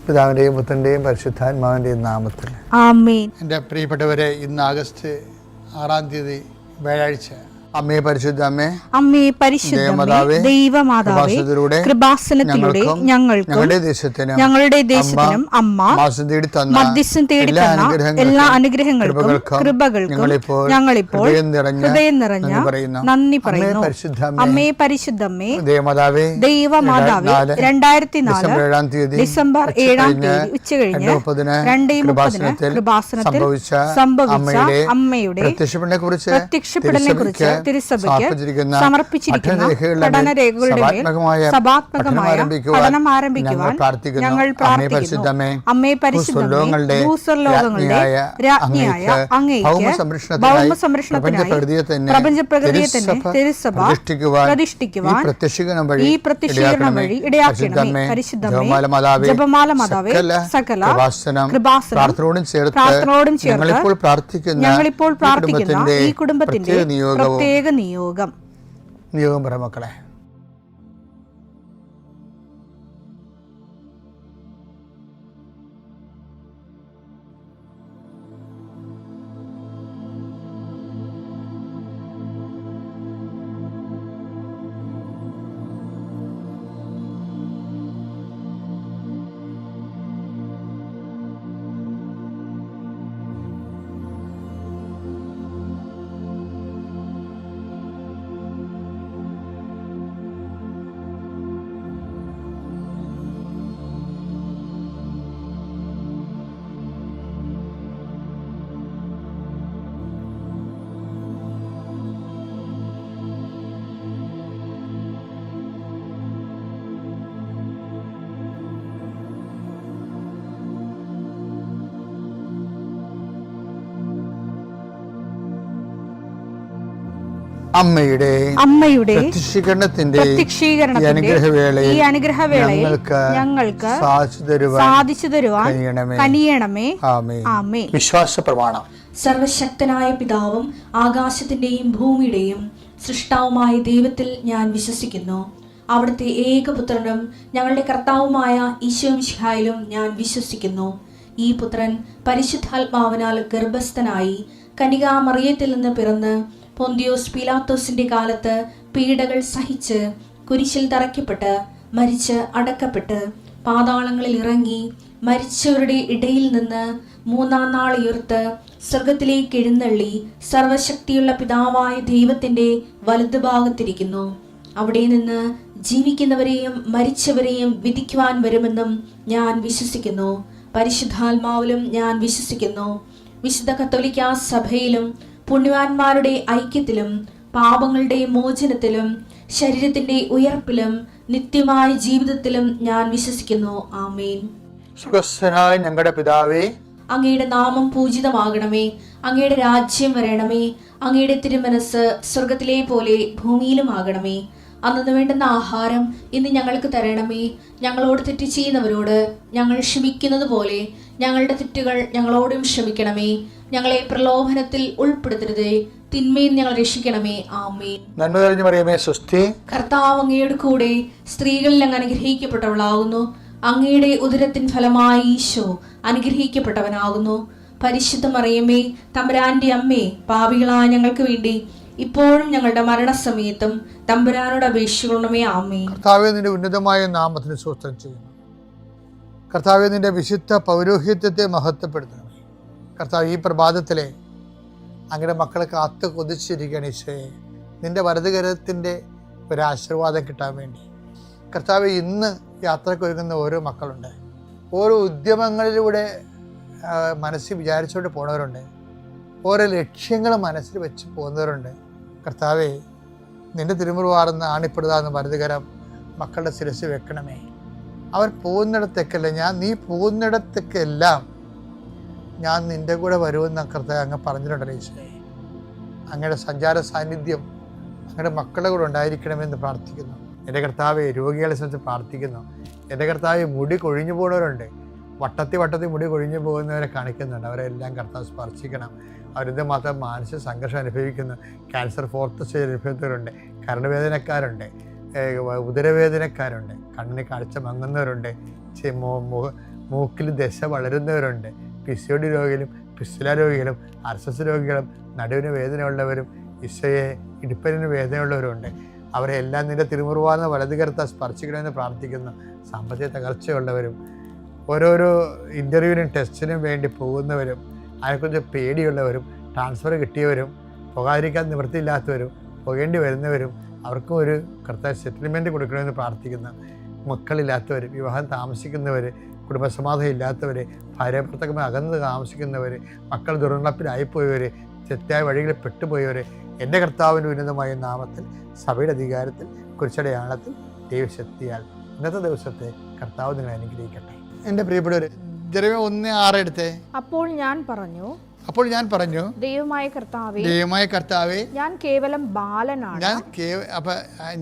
പിതാവിൻ്റെയും പുത്രൻ്റെയും പരിശുദ്ധാത്മാവിൻ്റെയും നാമത്തിൽ ആമേൻ. എൻ്റെ പ്രിയപ്പെട്ടവരെ, ഇന്ന് ആഗസ്റ്റ് 6 വ്യാഴാഴ്ച. അമ്മേ പരിശുദ്ധ അമ്മേ, അമ്മേ പരിശുദ്ധമേ, ദൈവമാതാവേ, കൃപാസനത്തിലൂടെ ഞങ്ങൾക്കും ഞങ്ങളുടെ ദേശത്തിനും അമ്മ മധ്യസ്ഥം തേടി തന്ന എല്ലാ അനുഗ്രഹങ്ങൾക്കും കൃപകൾക്കും ഞങ്ങളിപ്പോൾ ഹൃദയം നിറഞ്ഞ നന്ദി പറയുന്നു. അമ്മേ പരിശുദ്ധമേ, ദൈവമാതാവേ, 2004 ഡിസംബർ 7 ഉച്ചകഴിഞ്ഞ് 2:30 കൃപാസനത്തിൽ സംഭവിച്ച അമ്മയുടെ പ്രത്യക്ഷപ്പെടലിനെ കുറിച്ച് തിരുസഭയ്ക്ക് സമർപ്പിച്ചിരിക്കുന്ന പഠനരേഖകളുടെ മേൽ സഭാത്മകമായ പഠനം ആരംഭിക്കുവാൻ ഞങ്ങൾ പ്രാർത്ഥിക്കുന്നു. അമ്മേ പരിശുദ്ധമേ, ഭൂസ്വർലോകങ്ങളുടെ രാജ്ഞിയായ അങ്ങേയ്ക്ക് ഭൗമസംരക്ഷണത്തിനായി പ്രപഞ്ചപ്രകൃതിയെ തന്നെ തിരുസഭ പ്രതിഷ്ഠിക്കുവാൻ ഈ പ്രത്യക്ഷീകരണം വഴി ഇടയാക്കണമേ. പരിശുദ്ധമേ, ജപമാല മാതാവേ, സകല കൃപാസനം പ്രാർത്ഥനയോടും ചേർത്ത് ഞങ്ങളിപ്പോൾ പ്രാർത്ഥിക്കുന്ന ഈ കുടുംബത്തിന്റെ പ്രത്യേക നിയോഗം പറ മക്കളെ. അമ്മയുടെ പ്രത്യക്ഷീകരണത്തിന്റെ ഈ അനുഗ്രഹവേളയിൽ ഞങ്ങൾക്ക് സാധിച്ചു തരുവാൻ കനിയണമേ. ആമേൻ. വിശ്വാസ പ്രമാണം. സർവശക്തനായ പിതാവും ആകാശത്തിന്റെയും ഭൂമിയുടെയും സൃഷ്ടാവുമായ ദൈവത്തിൽ ഞാൻ വിശ്വസിക്കുന്നു. അവിടുത്തെ ഏകപുത്രനും ഞങ്ങളുടെ കർത്താവുമായ ഈശോമിശിഹായിലും ഞാൻ വിശ്വസിക്കുന്നു. ഈ പുത്രൻ പരിശുദ്ധാത്മാവിനാൽ ഗർഭസ്ഥനായി കന്യകാമറിയത്തിൽ നിന്ന് പിറന്ന് പൊന്തിയോസ് പീലാത്തോസിന്റെ കാലത്ത് പീഡകൾ സഹിച്ച് കുരിശിൽ തറയ്ക്കപ്പെട്ട് മരിച്ച് അടക്കപ്പെട്ട് പാതാളങ്ങളിൽ ഇറങ്ങി മരിച്ചവരുടെ ഇടയിൽ നിന്ന് 3-ാം നാൾ ഉയർത്ത് സ്വർഗത്തിലേക്ക് എഴുന്നള്ളി സർവശക്തിയുള്ള പിതാവായ ദൈവത്തിന്റെ വലതുഭാഗത്തിരിക്കുന്നു. അവിടെ നിന്ന് ജീവിക്കുന്നവരെയും മരിച്ചവരെയും വിധിക്കുവാൻ വരുമെന്നും ഞാൻ വിശ്വസിക്കുന്നു. പരിശുദ്ധാത്മാവിലും ഞാൻ വിശ്വസിക്കുന്നു. വിശുദ്ധ കത്തോലിക്കാ സഭയിലും പുണ്യവാന്മാരുടെ ഐക്യത്തിലും പാപങ്ങളുടെ മോചനത്തിലും ശരീരത്തിന്റെ ഉയർപ്പിലും നിത്യമായ ജീവിതത്തിലും ഞാൻ വിശ്വസിക്കുന്നു. ആമേൻ. സ്വർഗ്ഗസ്ഥനായ ഞങ്ങളുടെ പിതാവേ, അങ്ങയുടെ നാമം പൂജിതമാകണമേ. അങ്ങയുടെ രാജ്യം വരണമേ. അങ്ങയുടെ തിരുമനസ് സ്വർഗത്തിലെ പോലെ ഭൂമിയിലും ആകണമേ. അന്നു വേണ്ടുന്ന ആഹാരം ഇന്ന് ഞങ്ങൾക്ക് തരണമേ. ഞങ്ങളോട് തെറ്റ് ചെയ്യുന്നവരോട് ഞങ്ങൾ ക്ഷമിക്കുന്നത് പോലെ ഞങ്ങളുടെ തെറ്റുകൾ ഞങ്ങളോടും ക്ഷമിക്കണമേ. ഞങ്ങളെ പ്രലോഭനത്തിൽ ഉൾപ്പെടുത്തരുതേ, തിന്മയിൽ ഞങ്ങൾ രക്ഷിക്കണമേ. ആമേൻ. നന്മ നിറഞ്ഞ മറിയമേ, സ്വസ്തി. കർത്താവ് അങ്ങയുടെ കൂടെ സ്ത്രീകളിൽ അങ്ങ് അനുഗ്രഹിക്കപ്പെട്ടവളാകുന്നു. അങ്ങയുടെ ഉദരത്തിൻ ഫലമായി ഈശോ അനുഗ്രഹിക്കപ്പെട്ടവനാകുന്നു. പരിശുദ്ധ മറിയമേ, തമ്പുരാന്റെ അമ്മേ, പാപികളായ ഞങ്ങൾക്ക് വേണ്ടി ഇപ്പോഴും ഞങ്ങളുടെ മരണസമയത്തും തമ്പുരാനോട് അപേക്ഷിക്കണമേ. ആമേൻ. കർത്താവേ, നിന്റെ ഉന്നതമായ നാമത്തിന് സ്തോത്രം ചെയ്യുന്നു. കർത്താവേ, നിന്റെ വിശുദ്ധ പൗരോഹിത്യത്തെ മഹത്വപ്പെടുത്തണമേ. കർത്താവ്, ഈ പ്രഭാതത്തിലെ അങ്ങയുടെ മക്കളെ കാത്ത് കൊതിച്ചിരിക്കുകയാണ് ഈശോയെ, നിന്റെ വലതുകരത്തിൻ്റെ ഒരാശീർവാദം കിട്ടാൻ വേണ്ടി. കർത്താവ്, ഇന്ന് യാത്രക്കൊരുങ്ങുന്ന ഓരോ മക്കളുണ്ട്. ഓരോ ഉദ്യമങ്ങളിലൂടെ മനസ്സിൽ വിചാരിച്ചുകൊണ്ട് പോണവരുണ്ട്. ഓരോ ലക്ഷ്യങ്ങൾ മനസ്സിൽ വെച്ച് പോകുന്നവരുണ്ട്. കർത്താവേ, നിന്റെ തിരുമുറുവാർന്ന് ആണിപ്പെടുതാന്ന് വലതുകരം മക്കളുടെ ശിരസ് വെക്കണമേ. അവർ പോകുന്നിടത്തേക്കല്ല, നീ പോകുന്നിടത്തേക്കെല്ലാം ഞാൻ നിൻ്റെ കൂടെ വരുമെന്ന് കർത്താവ് അങ്ങ് പറഞ്ഞിട്ടുണ്ടല്ലോ ഈശോയെ. അങ്ങയുടെ സഞ്ചാര സാന്നിധ്യം അങ്ങയുടെ മക്കളുടെ കൂടെ ഉണ്ടായിരിക്കണമെന്ന് പ്രാർത്ഥിക്കുന്നു. എൻ്റെ കർത്താവെ, രോഗികളെ സംബന്ധിച്ച് പ്രാർത്ഥിക്കുന്നു. എൻ്റെ കർത്താവ്, മുടി കൊഴിഞ്ഞു പോകുന്നവരുണ്ട്. വട്ടത്തിൽ മുടി കൊഴിഞ്ഞു പോകുന്നവരെ കാണിക്കുന്നുണ്ട്. അവരെല്ലാം കർത്താവ് സ്പർശിക്കണം. അവരിത് മാത്രം മാനസിക സംഘർഷം അനുഭവിക്കുന്നു. Cancer 4th stage അനുഭവിക്കുന്നവരുണ്ട്. കരളുവേദനക്കാരുണ്ട്, ഉദരവേദനക്കാരുണ്ട്, കണ്ണിന് കാഴ്ച മങ്ങുന്നവരുണ്ട്, മൂക്കിൽ ദശ വളരുന്നവരുണ്ട്. PCOD രോഗികളും ഫിസ്റ്റുല രോഗികളും അർസസ് രോഗികളും നടുവിന് വേദനയുള്ളവരും ഈശോയെ ഇടുപ്പലിന് വേദനയുള്ളവരുണ്ട്. അവരെ എല്ലാം നിന്റെ തിരുമുറുവാർന്ന വലത് കരത്താൽ സ്പർശിക്കണമെന്ന് പ്രാർത്ഥിക്കുന്നു. സാമ്പത്തിക തകർച്ചയുള്ളവരും ഓരോരോ ഇൻ്റർവ്യൂവിനും ടെസ്റ്റിനും വേണ്ടി പോകുന്നവരും അതിനെക്കുറിച്ച് പേടിയുള്ളവരും ട്രാൻസ്ഫർ കിട്ടിയവരും പോകാതിരിക്കാൻ നിവൃത്തിയില്ലാത്തവരും പോകേണ്ടി വരുന്നവരും അവർക്കും ഒരു കർത്താവ് സെറ്റിൽമെൻറ്റ് കൊടുക്കണമെന്ന് പ്രാർത്ഥിക്കുന്ന മക്കളില്ലാത്തവർ, വിവാഹം താമസിക്കുന്നവർ, കുടുംബസമാധാനം ഇല്ലാത്തവർ, ഭാര്യാഭർത്താക്കന്മാർ അകന്ന് താമസിക്കുന്നവർ, മക്കൾ ദുർനടപ്പിലായിപ്പോയവർ, തെറ്റായ വഴികളിൽ പെട്ടുപോയവർ എൻ്റെ കർത്താവിൻ്റെ ഉന്നതമായ നാമത്തിൽ സഭയുടെ അധികാരത്തിൽ കുരിശടയാളത്തിൽ ദൈവശക്തിയാൽ ഇന്നത്തെ ദിവസത്തെ കർത്താവ് നിങ്ങളെ അനുഗ്രഹിക്കട്ടെ. എൻ്റെ പ്രിയപ്പെട്ടവർ, ജെറമ്യാ 1:6 എടുത്തേ. അപ്പോൾ ഞാൻ പറഞ്ഞു ദൈവമായ കർത്താവേ ഞാൻ കേവലം ബാലനാണ്.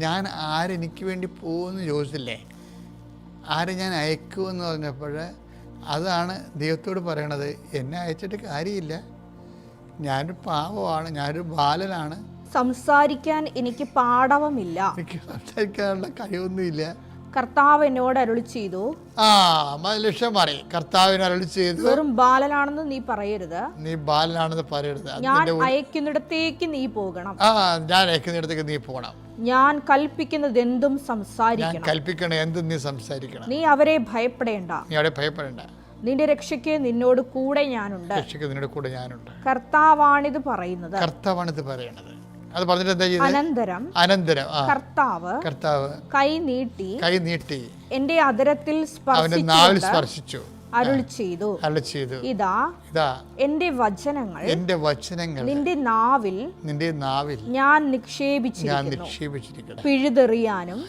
ഞാൻ ആരെനിക്ക് വേണ്ടി പോകുമെന്ന് ചോദിച്ചില്ലേ, ആരെ ഞാൻ അയക്കുമെന്ന് പറഞ്ഞപ്പോൾ അതാണ് ദൈവത്തോട് പറയണത്. എന്നെ അയച്ചിട്ട് കാര്യമില്ല, ഞാനൊരു പാവമാണ്, ഞാനൊരു ബാലനാണ്, സംസാരിക്കാൻ എനിക്ക് പാടവമില്ല, എനിക്ക് സംസാരിക്കാനുള്ള കഴിവൊന്നുമില്ല. കർത്താവ് എന്നോട് അരുളി ചെയ്തു. ലക്ഷ്യം പറയും, കർത്താവിന് അരുളി ചെയ്തു. വെറും ബാലനാണെന്ന് നീ പറയരുത്, നീ ബാലനാണെന്ന് പറയരുത്. ഞാൻ അയക്കുന്നിടത്തേക്ക് നീ പോകണം. ഞാൻ അയക്കുന്നിടത്തേക്ക് നീ പോകണം. ഞാൻ കൽപ്പിക്കുന്നത് എന്തും സംസാരിക്കണം. കൽപ്പിക്കണ എന്തും നീ സംസാരിക്കണം. നീ അവരെ ഭയപ്പെടേണ്ട, നീ അവരെ ഭയപ്പെടേണ്ട. നിന്റെ രക്ഷയ്ക്ക് നിന്നോട് കൂടെ ഞാനുണ്ട്. കർത്താവാണിത് പറയുന്നത്. അത് പറഞ്ഞിട്ട് എന്താ ചെയ്തത്? അനന്തരം കർത്താവ് കൈ നീട്ടി എന്റെ അധരത്തിൽ സ്പർശിച്ചു, അരുളി ചെയ്തു. ഇതാ എന്റെ വചനങ്ങൾ നിന്റെ നാവിൽ ഞാൻ നിക്ഷേപിച്ചിരിക്കുന്നു. പിഴുതെറിയാനും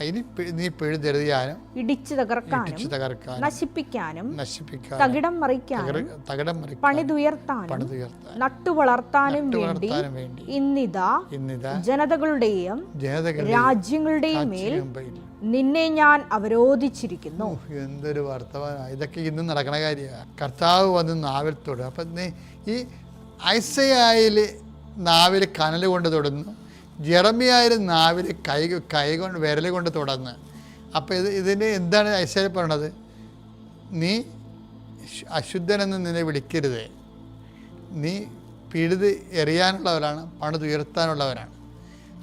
ഇടിച്ചു തകർക്കാനും നശിപ്പിക്കാനും തകിടം മറിക്കാനും പണിതുയർത്താനും നട്ടുവളർത്താനും വേണ്ടി ഇന്നിതാ ജനതകളുടെയും രാജ്യങ്ങളുടെയും മേൽ നിന്നെ ഞാൻ അവരോധിച്ചിരിക്കുന്നു. എന്തൊരു വർത്തമാനം! ഇതൊക്കെ ഇന്ന് നടക്കണ കാര്യമാണ്. കർത്താവ് വന്ന് നാവിൽ തൊടും. അപ്പം ഈ ഐസയായിൽ നാവിൽ കനൽ കൊണ്ട് തൊടുന്നു, ജെറമ്യായിൽ നാവിൽ കൈ കൊണ്ട് വിരൽ കൊണ്ട് തുടർന്ന്. അപ്പോൾ ഇതിന് എന്താണ് ഐസയാൽ പറയണത്? നീ അശുദ്ധനെന്ന് നിന്നെ വിളിക്കരുത്, നീ പിഴുത് എറിയാനുള്ളവരാണ്, പണിതുയർത്താനുള്ളവരാണ്.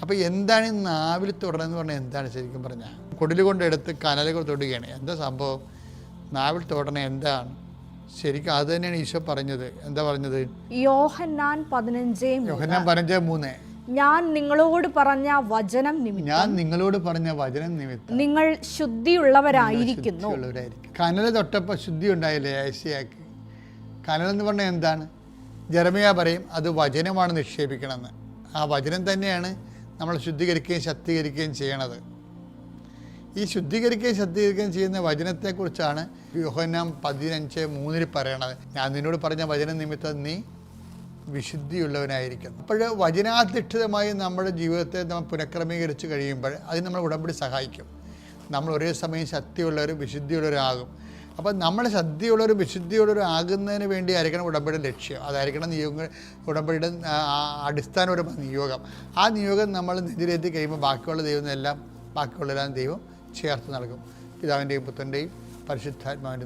അപ്പോൾ എന്താണ് ഈ നാവിൽ തൊടണമെന്ന് പറഞ്ഞാൽ എന്താണ്? ശരിക്കും പറഞ്ഞാൽ കുടിൽ കൊണ്ടെടുത്ത് കനലുകൾ തൊടുകയാണ്. എന്താ സംഭവം? നാവിൽ തൊടണേ എന്താണ്? ശരിക്കും അത് തന്നെയാണ് ഈശോ പറഞ്ഞത്. എന്താ പറഞ്ഞത്? യോഹന്നാൻ 15:3 ഞാൻ നിങ്ങളോട് പറഞ്ഞ വചനം നിമിത്തം നിങ്ങൾ ശുദ്ധിയുള്ളവരായിരിക്കുന്നു. കനല് തൊട്ടപ്പോൾ ശുദ്ധി ഉണ്ടായില്ലേ ഐസയാക്ക്? കനലെന്ന് പറഞ്ഞാൽ എന്താണ്? ജെറമ്യാ പറയും അത് വചനമാണ് നിക്ഷേപിക്കണമെന്ന്. ആ വചനം തന്നെയാണ് നമ്മൾ ശുദ്ധീകരിക്കുകയും ശക്തീകരിക്കുകയും ചെയ്യണത്. ഈ ശുദ്ധീകരിക്കുകയും ചെയ്യുന്ന വചനത്തെക്കുറിച്ചാണ് യോഹന്നാൻ 15:3 പറയണത്. ഞാൻ നിന്നോട് പറഞ്ഞ വചന നിമിത്തം നീ വിശുദ്ധിയുള്ളവനായിരിക്കുന്നു. അപ്പോൾ വചനാധിഷ്ഠിതമായി നമ്മുടെ ജീവിതത്തെ നമ്മൾ പുനഃക്രമീകരിച്ച് കഴിയുമ്പോൾ അതിന് നമ്മൾ ഉടമ്പടി സഹായിക്കും. നമ്മൾ ഒരേ സമയം ശക്തിയുള്ളവരും വിശുദ്ധിയുള്ളവരാകും. അപ്പം നമ്മൾ ശക്തിയുള്ളവരും വിശുദ്ധിയുള്ളവരും ആകുന്നതിന് വേണ്ടി ആയിരിക്കണം ഉടമ്പടിയുടെ ലക്ഷ്യം. അതായിരിക്കണം ഉടമ്പടിയുടെ അടിസ്ഥാനപരമായ നിയോഗം. ആ നിയോഗം നമ്മൾ നെഞ്ചിലേറ്റി കഴിയുമ്പോൾ ബാക്കിയുള്ളതെല്ലാം ദൈവം ചേർത്ത് നൽകും. പിതാവിൻ്റെയും പുത്രൻ്റെയും പരിശുദ്ധാത്മാവിൻ്റെ